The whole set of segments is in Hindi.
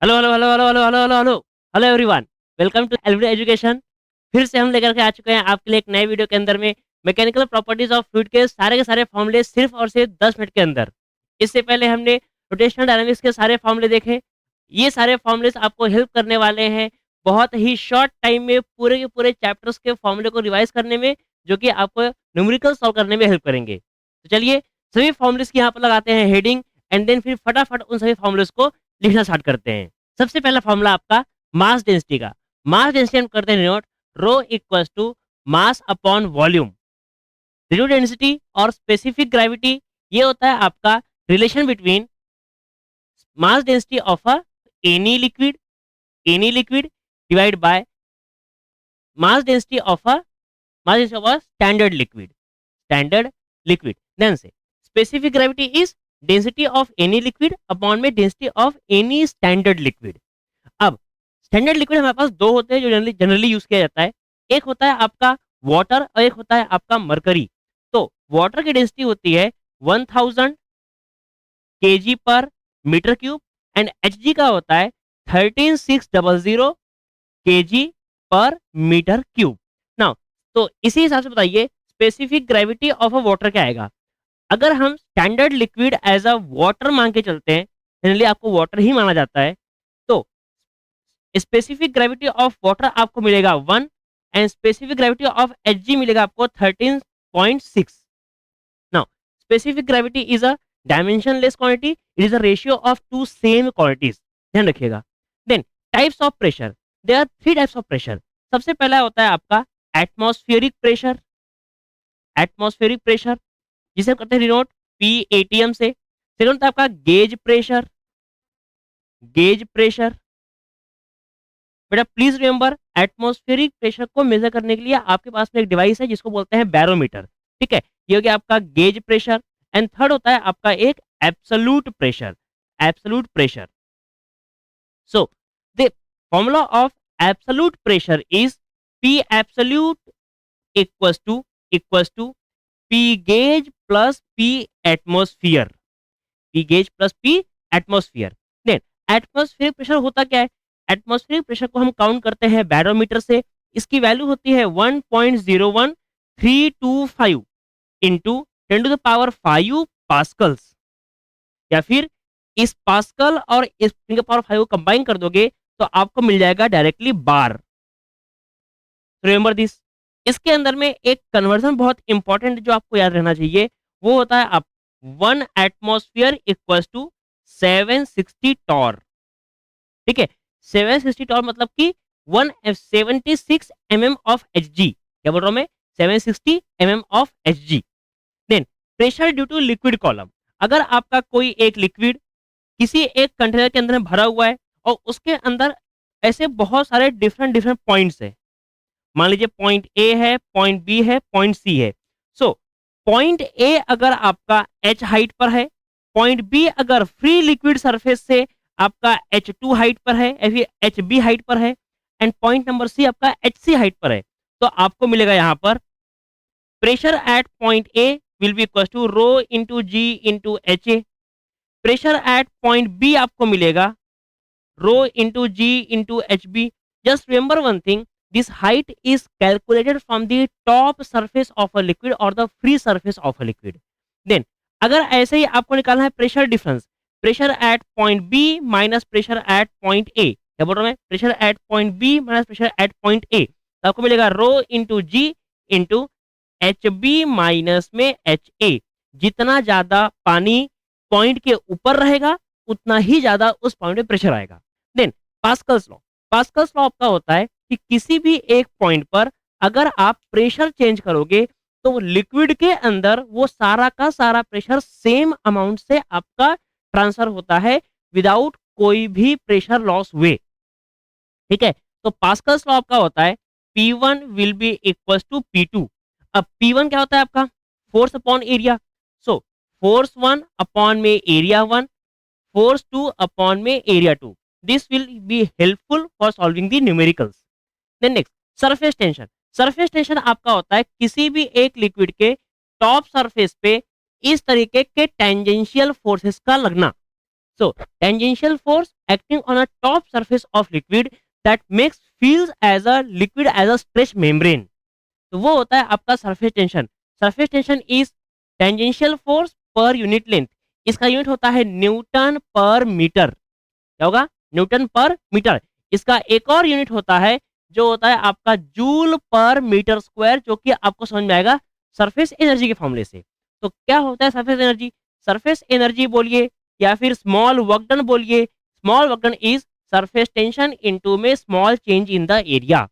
Hello hello hello hello hello hello hello hello hello everyone. Welcome to LVD education. फिर से हम लेकर के आ चुके हैं आपके लिए एक नए वीडियो के अंदर में मैकेनिकल प्रॉपर्टीज ऑफ फ्लूइड के सारे फॉर्मूले सिर्फ और सिर्फ 10 मिनट के अंदर। इससे पहले हमने रोटेशनल डायनामिक्स के सारे फॉर्मूले देखे। ये सारे फॉर्मूलेस आपको हेल्प करने वाले हैं बहुत ही शॉर्ट टाइम में पूरे के पूरे चैप्टर्स के फॉर्मूले को रिवाइज करने में, जो कि आपको न्यूमेरिकल सॉल्व करने में हेल्प करेंगे। तो चलिए सभी फॉर्मूलेस की यहाँ पर लगाते हैं हेडिंग, एंड देन फिर फटाफट उन सभी फॉर्मूलेस को लिखना स्टार्ट करते हैं। सबसे पहला फॉर्मूला आपका मास डेंसिटी का। मास डेंसिटी हम करते हैं denote rho equals to mass upon volume. Relative density और स्पेसिफिक ग्रेविटी ये होता है आपका relation between mass density of a any liquid divide by mass density of a standard liquid. ध्यान से, specific gravity is density of any liquid upon में density of any standard liquid. अब स्टैंडर्ड लिक्विड हमारे पास दो होते हैं जो जनरली यूज किया जाता है। एक होता है आपका वाटर और एक होता है आपका मरकरी। तो वाटर की डेंसिटी होती है 1000 kg पर मीटर क्यूब एंड Hg का होता है 13600 kg पर मीटर क्यूब। नाउ तो इसी हिसाब से बताइए specific gravity of a water क्या आएगा। अगर हम standard liquid as a water मान के चलते हैं, जनरली आपको वाटर ही माना जाता है, तो स्पेसिफिक ग्रेविटी ऑफ वाटर आपको मिलेगा 1 and specific gravity of Hg मिलेगा आपको 13.6। Now specific gravity is a dimensionless quantity, it is a ratio of two same quantities, ध्यान रखिएगा। Then types of pressure, there are three types of pressure. सबसे पहला होता है आपका एटमॉस्फेरिक प्रेशर। एटमॉस्फेरिक प्रेशर जिसे हम कहते हैं डिनोट PATM से। सेकंड होता है आपका गेज प्रेशर। गेज प्रेशर बेटा प्लीज रिमेंबर, एटमॉस्फेरिक प्रेशर को मेजर करने के लिए आपके पास में एक डिवाइस है जिसको बोलते हैं बैरोमीटर। ठीक है, ये हो गया आपका गेज प्रेशर। एंड थर्ड होता है आपका एक absolute pressure. Absolute pressure, so the formula of absolute pressure is P absolute equals to P gauge plus P atmosphere. P gauge plus P atmosphere. Then atmospheric pressure होता क्या है। एटमॉस्फेरिक प्रेशर को हम काउंट करते हैं बैरोमीटर से। इसकी वैल्यू होती है 1.01325 into 10 to the power 5 pascals, या फिर इस पास्कल और इस 10 to the power 5 को कंबाइन कर दोगे तो आपको मिल जाएगा डायरेक्टली बार। Remember this. इसके अंदर में एक कन्वर्जन बहुत इंपॉर्टेंट जो आपको याद रहना चाहिए, वो होता है आप 1 एटमॉस्फेयर टू 760 टॉर। ठीक है, 760 टॉर मतलब कि 176 ऑफ Hg। क्या बोल रहा हूं मैं, 760 of Hg। Then pressure due to liquid column. अगर आपका कोई एक लिक्विड किसी एक कंटेनर के अंदर में भरा हुआ है और उसके अंदर ऐसे बहुत सारे डिफरेंट डिफरेंट पॉइंट्स है, मान लीजिए पॉइंट ए है, पॉइंट बी है, पॉइंट सी है। सो पॉइंट ए अगर आपका H हाइट पर है, पॉइंट बी अगर फ्री लिक्विड सरफेस से आपका H2 हाइट पर है या फिर HB हाइट पर है, एंड पॉइंट नंबर सी आपका HC हाइट पर है, तो आपको मिलेगा यहाँ पर pressure at point A will be equal to rho into ji into HA। Pressure at point B आपको मिलेगा rho into ji into HB। Just remember one thing, this height is calculated from the top surface of a liquid or the free surface of a liquid। then अगर ऐसे ही आपको निकालना है pressure difference, pressure at point B minus pressure at point A, क्या बोल रहा हूं मैं, pressure at point B minus pressure at point A, तो आपको मिलेगा रो इंटू जी इंटू HB माइनस में HA। जितना ज्यादा पानी पॉइंट के ऊपर रहेगा उतना ही ज्यादा उस पॉइंट पे प्रेशर आएगा। Then Pascal's law. Pascal's law आपका होता है कि किसी भी एक पॉइंट पर अगर आप प्रेशर चेंज करोगे तो लिक्विड के अंदर वो सारा का सारा प्रेशर सेम अमाउंट से आपका ट्रांसफर होता है विदाउट कोई भी प्रेशर लॉस हुए। ठीक है, तो पास्कल्स लॉ आपका होता है P1 will be equal to P2। अब P1 क्या होता है आपका, force upon area. So force 1 upon में एरिया 1, फोर्स 2 अपॉन में area 2। This will be helpful for solving the numericals. Then next surface tension. Surface tension आपका होता है किसी भी एक लिक्विड के टॉप सरफेस पे इस तरीके के टेंजेंशियल फोर्सेस का लगना। So tangential force acting on a top surface of liquid that makes feels as a liquid as a stretch membrane. तो वो होता है आपका surface tension. Surface tension is tangential force per unit length. इसका यूनिट होता है न्यूटन पर मीटर। क्या होगा? न्यूटन पर मीटर। इसका एक और यूनिट होता है जो होता है आपका जूल पर मीटर स्क्वायर, जो कि आपको समझ में आएगा सरफेस एनर्जी के फॉर्मूले से। तो क्या होता है सरफेस एनर्जी? सरफेस एनर्जी बोलिए या फिर स्मॉल वर्क डन बोलिए। Small work done is surface tension into में small change in the area.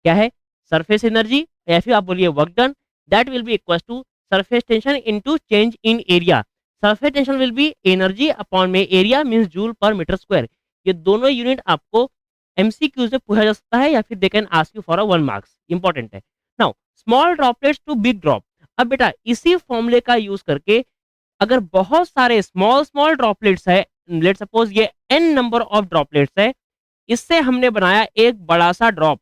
क्या है? सरफेस एनर्जी या फिर आप बोलिए work done, that will be equal to surface tension into change in area. Surface tension will be energy upon में area means joule per metre square. ये दोनों यूनिट आपको एमसीक्यू से पूछा जा सकता है या फिर they can ask you for a 1 marks. Important है। Now small droplets to big drop. अब बेटा इसी फॉर्मूले का यूज करके अगर बहुत सारे स्मॉल स्मॉल ड्रॉपलेट्स है, लेट सपोज ये n नंबर ऑफ ड्रॉपलेट्स है, इससे हमने बनाया एक बड़ा सा ड्रॉप,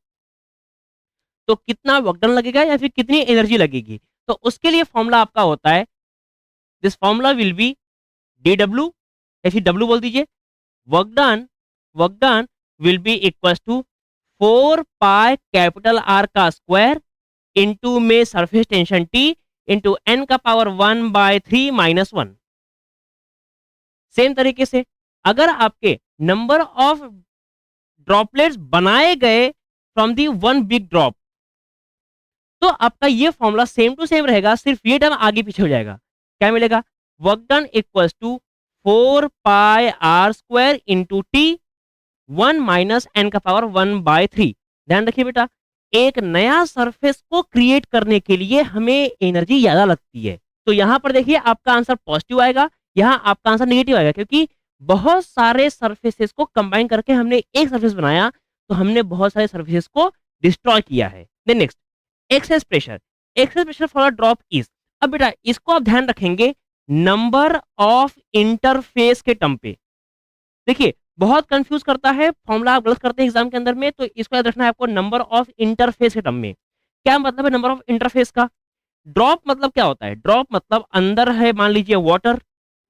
तो कितना वर्क डन लगेगा या फिर कितनी एनर्जी लगेगी? तो उसके लिए फॉर्मूला आपका होता है, this formula will be D W या फिर डब्ल्यू बोल दीजिए। Work done will be equal to 4 pi capital R का स्क्वायर इंटू में surface tension T into N का पावर 1/3 - 1। सेम तरीके से अगर आपके नंबर ऑफ ड्रॉपलेट्स बनाए गए from the one big drop, तो आपका ये फॉर्मूला सेम टू सेम रहेगा, सिर्फ ये टर्म आगे पीछे हो जाएगा। क्या मिलेगा? Work done equals to 4 pi r² into T 1 - n का पावर 1/3। ध्यान रखिए बेटा, एक नया सरफेस को क्रिएट करने के लिए हमें एनर्जी ज्यादा लगती है। तो यहां पर देखिए आपका आंसर पॉजिटिव आएगा, यहाँ आपका आंसर नेगेटिव आएगा, क्योंकि बहुत सारे सरफेसेस को कंबाइन करके हमने एक सरफेस बनाया, तो हमने बहुत सारे सरफेसेस को डिस्ट्रॉय किया है। Then next, excess pressure. Excess pressure for a drop is. अब बेटा इसको आप ध्यान रखेंगे नंबर ऑफ इंटरफेस के टर्म पे। देखिए बहुत कंफ्यूज करता है, फॉर्मूला आप गलत करते हैं एग्जाम के अंदर में, तो इसको याद रखना है आपको नंबर ऑफ इंटरफेस के टर्म में। क्या मतलब है नंबर ऑफ इंटरफेस का? ड्रॉप मतलब क्या होता है? ड्रॉप मतलब अंदर है मान लीजिए वाटर,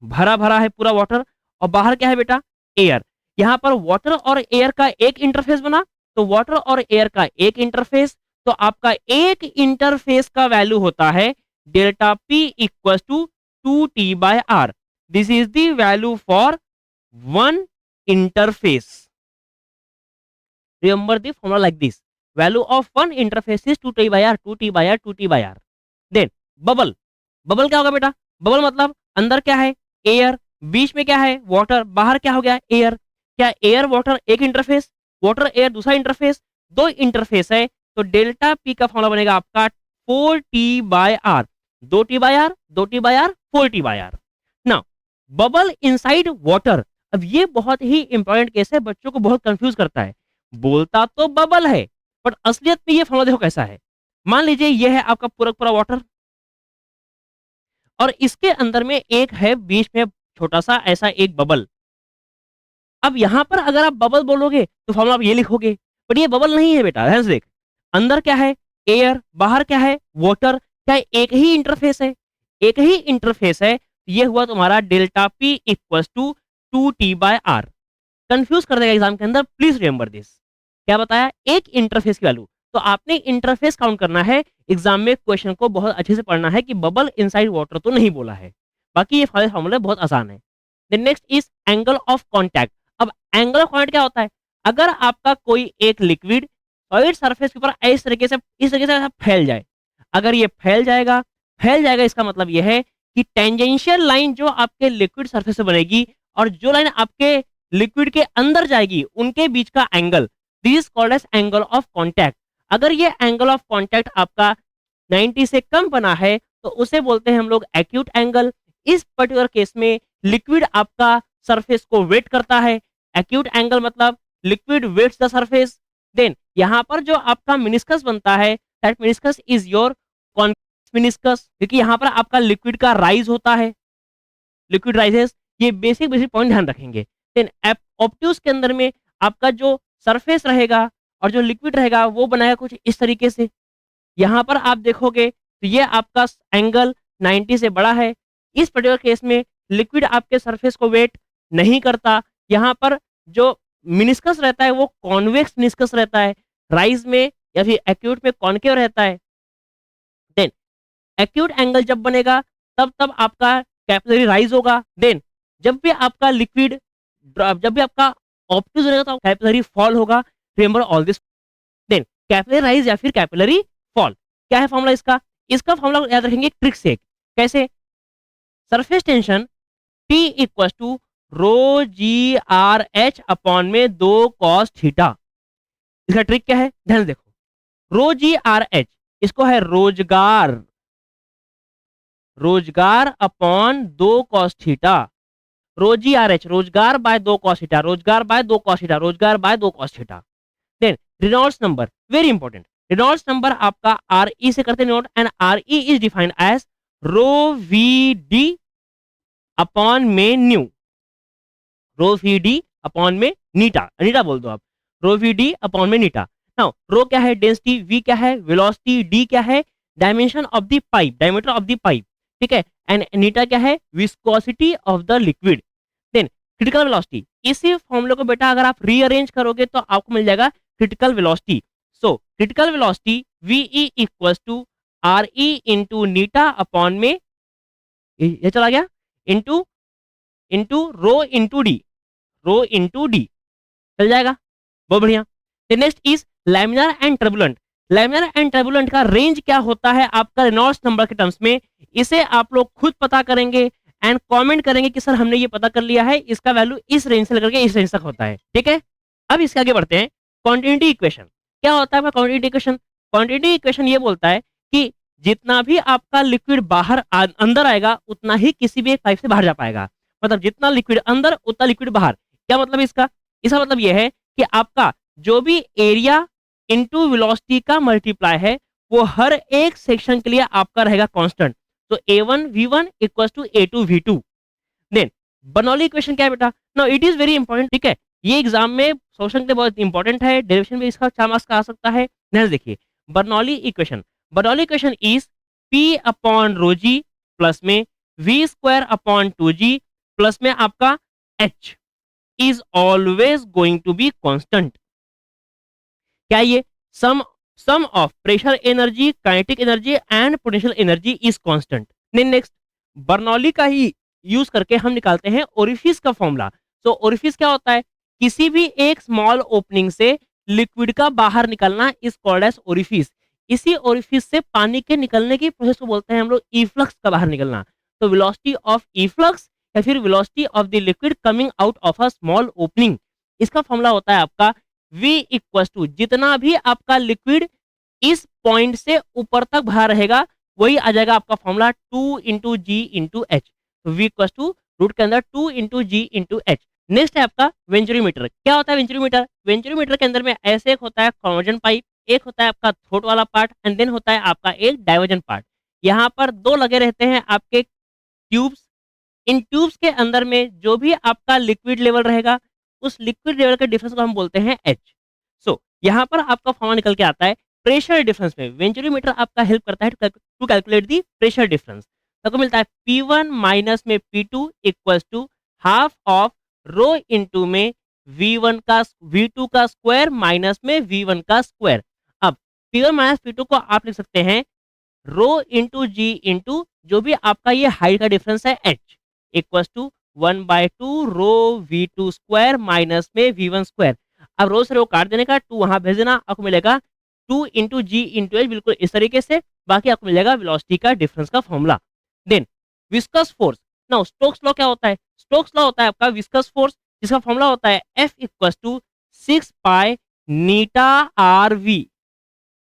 भरा भरा है पूरा वाटर, और बाहर क्या है बेटा? एयर। यहाँ पर वाटर और एयर का एक इंटरफेस बना, तो वाटर और एयर का एक इंटरफेस, तो आपका एक इंटरफेस का वैल्यू होता है delta P equal to 2T/R। This is the value for one interface. Remember the formula like this. Value of one interface is 2T/R, 2T/R, 2T/R. Then bubble. Bubble क्या होगा बेटा? Bubble मतलब अंदर क्या है? एयर, बीच में क्या है? वाटर, बाहर क्या हो गया? एयर। क्या एयर वाटर एक इंटरफेस, वाटर एयर दूसरा इंटरफेस, दो इंटरफेस है, तो डेल्टा पी का फॉर्मूला बनेगा आपका 4T/R। 2T/R, 2T/R, 4T/R। Now bubble inside water. अब ये बहुत ही इंपॉर्टेंट केस है, बच्चों को बहुत कंफ्यूज करता है। बोलता तो बबल है, बट असलियत में ये फॉर्मूला देखो कैसा है। मान लीजिए ये है आपका पूरा पूरा वाटर, और इसके अंदर में एक है बीच में छोटा सा ऐसा एक बबल। अब यहां पर अगर आप बबल बोलोगे तो फॉर्मूला आप ये लिखोगे, बट ये बबल नहीं है बेटा। ध्यान से देख, अंदर क्या है? एयर, बाहर क्या है? वाटर। क्या एक ही इंटरफेस है? एक ही इंटरफेस है। ये हुआ तुम्हारा delta P equal to 2T/R। Confuse कर देगा एग्जाम के अंदर, प्लीज रिमेंबर दिस। क्या बताया? एक इंटरफेस की वैल्यू, तो आपने इंटरफेस काउंट करना है। एग्जाम में क्वेश्चन को बहुत अच्छे से पढ़ना है कि बबल इनसाइड वाटर तो नहीं बोला है। बाकी ये फॉर्मूला बहुत आसान है। Then next is angle of contact. अब एंगल ऑफ कॉन्टैक्ट क्या होता है? अगर आपका कोई एक लिक्विड सॉलिड सरफेस के ऊपर इस तरीके से ऐसा फैल जाए, अगर ये फैल जाएगा, इसका मतलब ये है कि टेंजेंशियल लाइन जो आपके लिक्विड सरफेस से बनेगी और जो लाइन आपके लिक्विड के अंदर जाएगी, उनके बीच का angle, this is called as angle of contact. अगर ये एंगल ऑफ कॉन्टैक्ट आपका 90 से कम बना है, तो उसे बोलते हैं हम लोग एक्यूट एंगल। इस पर्टिकुलर केस में लिक्विड आपका सरफेस को वेट करता है। एक्यूट एंगल मतलब liquid wets the surface. Then यहां पर जो आपका मिनिस्कस बनता है, that meniscus is your convex meniscus, क्योंकि यहां पर आपका लिक्विड का राइज होता है, लिक्विड राइजेस। ये बेसिक पॉइंट ध्यान रखेंगे। देन ऑप्ट्यूज के अंदर में आपका जो सरफेस रहेगा और जो लिक्विड रहेगा वो बनाएगा कुछ इस तरीके से। यहाँ पर आप देखोगे तो ये आपका एंगल 90 से बड़ा है। इस पर्टिकुलर केस में लिक्विड आपके सरफेस को वेट नहीं करता। यहाँ पर जो मिनिस्कस रहता है वो कॉन्वेक्स मिनिस्कस रहता है, राइज में या फिर एक्यूट में कॉनकेव रहता है। देन एक्यूट एंगल जब बनेगा तब तब आपका कैपिलरी राइज होगा। देन जब भी आपका लिक्विड जब भी आपका ऑप्टिज रहेगा तो कैपिलरी फॉल होगा। Remember all this. Then capillary rise या फिर कैपिलरी फॉल। क्या है फॉर्मूला इसका? इसका फॉर्मूला याद रखेंगे ट्रिक से। कैसे? Surface tension T equal to rho ji R H upon में 2 कॉस थीटा। इसका ट्रिक क्या है ध्यान से देखो। रो जी आर एच इसको है रोजगार, रोजगार अपॉन 2 कॉस थीटा। रो जी आर एच रोजगार बाय 2 कॉस थीटा, रोजगार बाय 2 कॉस थीटा, रोजगार by 2 cos theta. Then Reynolds number very important. Reynolds number आपका आर ई से करते note, and R E is defined as rho V D upon में nu, rho V D upon में नीटा, नीटा बोल दो आप, रो वी डी अपॉन में नीटा। नाउ रो क्या है? डेंसिटी। वी क्या है? वेलोसिटी। डी क्या है? Dimension of the pipe, diameter of the pipe, ठीक है। एंड नीटा क्या है? Viscosity of the liquid. Then critical velocity, इसी फॉर्मूले को बेटा अगर आप रीअरेंज करोगे तो आपको मिल जाएगा critical velocity. So critical velocity V E equals to R E into eta upon में ये चला गया into into rho into D, rho into D चल जाएगा। बहुत बढ़िया। Next is laminar and turbulent. Laminar and turbulent का रेंज क्या होता है आपका रेनॉल्ड्स नंबर के टर्म्स में, इसे आप लोग खुद पता करेंगे एंड कमेंट करेंगे कि सर हमने ये पता कर लिया है, इसका वैल्यू इस रेंज से लेकर के इस रेंज तक होता है, ठीक है। अब इसके आगे बढ़ते हैं। कॉन्टिन्यूटी इक्वेशन क्या होता है? कॉन्टिन्यूटी इक्वेशन, कॉन्टिन्यूटी इक्वेशन ये बोलता है कि जितना भी आपका लिक्विड बाहर अंदर आएगा उतना ही किसी भी एक पाइप से बाहर जा पाएगा। मतलब जितना लिक्विड अंदर उतना लिक्विड बाहर। क्या मतलब इसका? इसका मतलब यह है कि आपका जो भी एरिया इनटू वेलोसिटी का मल्टीप्लाई है वो हर एक सेक्शन के लिए आपका रहेगा कांस्टेंट। तो a1 v1 equals to a2 v2। Then Bernoulli equation क्या है बेटा? No it is very important, ठीक है। ये एग्जाम में सोल्यूशन के लिए बहुत इंपॉर्टेंट है, डेरिवेशन में इसका 4 मार्क्स का आ सकता है। ध्यान से देखिए Bernoulli equation. Bernoulli equation is p upon rho G plus में v square upon 2g plus में आपका h is always going to be constant। क्या ये sum of pressure energy, kinetic energy and potential energy is constant. Next Bernoulli का ही यूज करके हम निकालते हैं ओरिफिस का फॉर्मूला। तो ओरिफिस क्या होता है? किसी भी एक स्मॉल ओपनिंग से लिक्विड का बाहर निकलना इज कॉल्ड एज ओरिफिस। इसी ओरिफिस से पानी के निकलने की प्रोसेस को बोलते हैं हम लोग इफ्लक्स का बाहर निकलना। तो वेलोसिटी ऑफ इफ्लक्स या फिर velocity of the liquid coming out of a small opening, इसका फॉर्मूला होता है आपका v इक्वल टू जितना भी आपका लिक्विड इस पॉइंट से ऊपर तक भरा रहेगा वही आ जाएगा आपका फॉर्मूला 2 इंटू जी इंटू एच। तो v इक्वल टू रूट के अंदर 2 इंटू जी इंटू एच। नेक्स्ट है आपका वेंचुरीमीटर। क्या होता है वेंचुरीमीटर? वेंचुरीमीटर के अंदर में ऐसे एक होता है कन्वर्जन पाइप, एक होता है आपका थ्रोट वाला पार्ट एंड देन होता है आपका एक डाइवर्जन पार्ट। यहाँ पर दो लगे रहते हैं आपके ट्यूब्स। इन ट्यूब्स के अंदर में जो भी आपका लिक्विड लेवल रहेगा उस लिक्विड लेवल के डिफरेंस को हम बोलते हैं एच। सो यहाँ पर आपका फॉर्मूला निकल के आता है प्रेशर डिफरेंस में। वेंचुरीमीटर आपका हेल्प करता है to calculate the pressure difference. तो मिलता है P1 माइनस में P2 equals to half of rho into में V1 का V2 का स्क्वायर माइनस में V1 का स्क्वायर। अब P1 माइनस P2 को आप लिख सकते हैं रो इंटू जी इंटू जो भी आपका ये हाइट का डिफरेंस है h equals to 1/2 rho V2 square minus में V1 स्क्वायर। अब रो से रो काट देने का 2 वहां भेज देना, आपको मिलेगा 2 इंटू जी इंटू एच, बिल्कुल इस तरीके से। बाकी आपको मिलेगा वेलोसिटी का डिफरेंस का formula. Then viscous force. Now Stokes law क्या होता है? स्टोक्स लॉ होता है आपका विस्कस फोर्स, जिसका फॉर्मूला होता है F equals to 6 pi eta R V,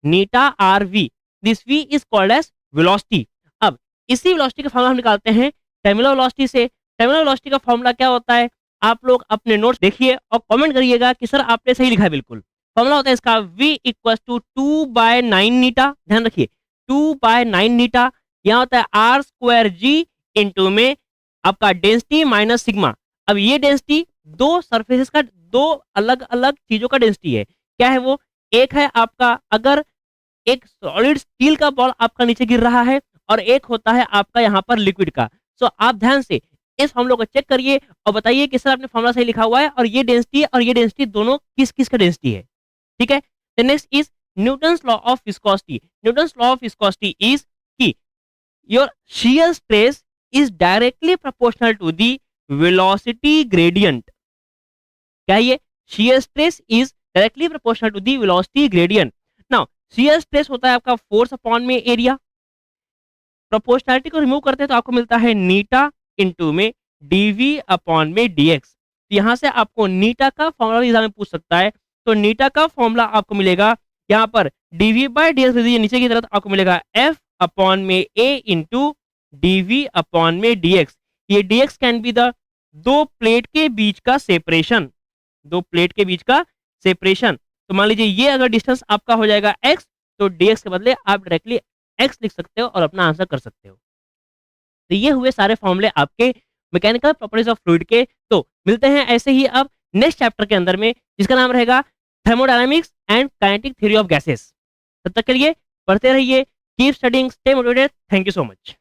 eta R V. This v is called as velocity. अब इसी वेलोसिटी का फॉर्मूला हम निकालते हैं टर्मिनल वेलोसिटी से। टर्मिनल वेलोसिटी का फॉर्मूला क्या होता है? आप लोग अपने नोट्स देखिए और कमेंट करिएगा कि सर आपने सही लिखा है। बिल्कुल फॉर्मूला होता है इसका v इक्वल टू 2/9 नीटा। ध्यान रखिए 2/9 नीटा। यहाँ होता है आर स्क्वायर जी इंटू में आपका डेंसिटी माइनस सिग्मा। अब ये डेंसिटी दो सरफेसेस का, दो अलग अलग चीजों का डेंसिटी है। क्या है वो? एक है आपका अगर एक सॉलिड स्टील का बॉल आपका नीचे गिर रहा है और एक होता है आपका यहाँ पर लिक्विड का। सो आप ध्यान से इस फॉर्मूला को चेक करिए और बताइए कि सर आपने फॉर्मूला सही लिखा हुआ है और ये डेंसिटी और ये डेंसिटी दोनों किस किस का डेंसिटी है, ठीक है। The next is Newton's law of viscosity. Newton's law of viscosity is कि your shear stress is directly proportional to the velocity gradient। क्या ये shear stress is directly proportional to the velocity gradient। now shear stress होता है आपका फोर्स अपॉन में एरिया। प्रोपोर्शनैलिटी को रिमूव करते हैं तो आपको मिलता है नीटा इंटू में डीवी अपॉन में डीएक्स। यहाँ से आपको नीटा का फॉर्मूला एग्जाम में पूछ सकता है, तो नीटा का फॉर्मूला आपको मिलेगा यहाँ पर डीवी बाय डीएक्स नीचे की तरफ आपको मिलेगा एफ अपॉन में ए इंटू डीवी अपॉन में डीएक्स। ये डीएक्स कैन बी द दो प्लेट के बीच का सेपरेशन, दो प्लेट के बीच का सेपरेशन। तो मान लीजिए ये अगर डिस्टेंस आपका हो जाएगा एक्स, तो डीएक्स के बदले आप डायरेक्टली एक्स लिख सकते हो और अपना आंसर कर सकते हो। तो ये हुए सारे फॉर्मूले आपके मैकेनिकल प्रॉपर्टीज ऑफ फ्लूइड के। तो मिलते हैं ऐसे ही अब नेक्स्ट चैप्टर के अंदर में, जिसका नाम रहेगा thermodynamics and kinetic theory of gases. तब तक के लिए पढ़ते रहिए, keep studying, stay motivated. Thank you so much.